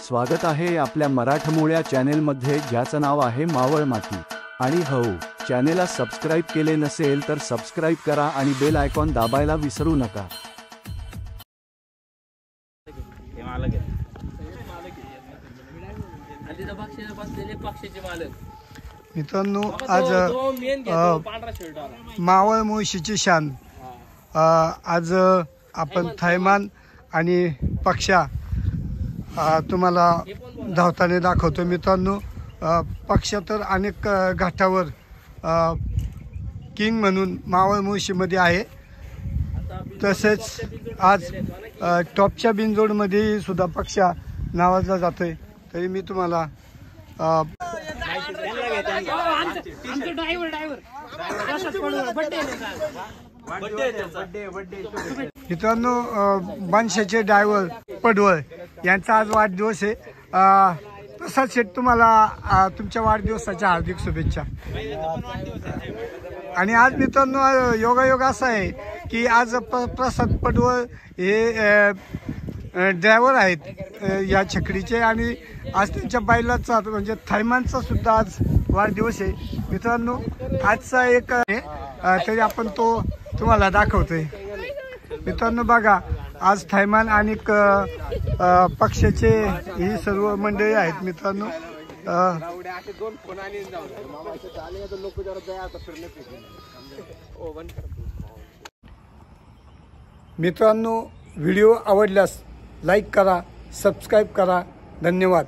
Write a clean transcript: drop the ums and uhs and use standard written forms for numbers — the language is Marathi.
स्वागत आहे आपल्या मराठमोळ्या चॅनेलमध्ये, ज्याचं नाव आहे मावळ माती। आणि हो, चॅनेलला सबस्क्राइब केले नसेल तर सबस्क्राइब करा आणि बेल आयकॉन दाबायला विसरू नका। मित्रांनो, आज मावळ मुळशीची शान, आज आपण थैमान आणि पक्षा तुम्हाला धावताना दाखवतो। मित्रांनो, पक्षा तर अनेक घाटावर किंग म्हणून मावळ मुळशीमध्ये आहे, तसेच आज टॉपच्या बिनजोडमध्ये सुद्धा पक्षा नावाजला जातोय। तरी मी तुम्हाला मित्रांनो, बनशाचे ड्रायव्हर पडवळ यांचा आज वाढदिवस आहे। प्रसाद शेठ, तुम्हाला तुमच्या वाढदिवसाच्या हार्दिक शुभेच्छा। आणि आज मित्रांनो, योगायोग असा आहे की आज प्रसाद पडवळ हे ड्रायव्हर आहेत या छकडीचे, आणि आज त्यांच्या बैलाचा म्हणजे थैमानचा सुद्धा आज वाढदिवस आहे। मित्रांनो, आजचा एक तरी आपण तो तुम्हाला दाखवतोय। मित्रांनो बघा, आज थैमान आणि पक्षाचे ही सर्व मंडळी आहेत। मित्रांनो, मित्रांनो, व्हिडिओ आवडल्यास लाईक करा, सबस्क्राईब करा। धन्यवाद।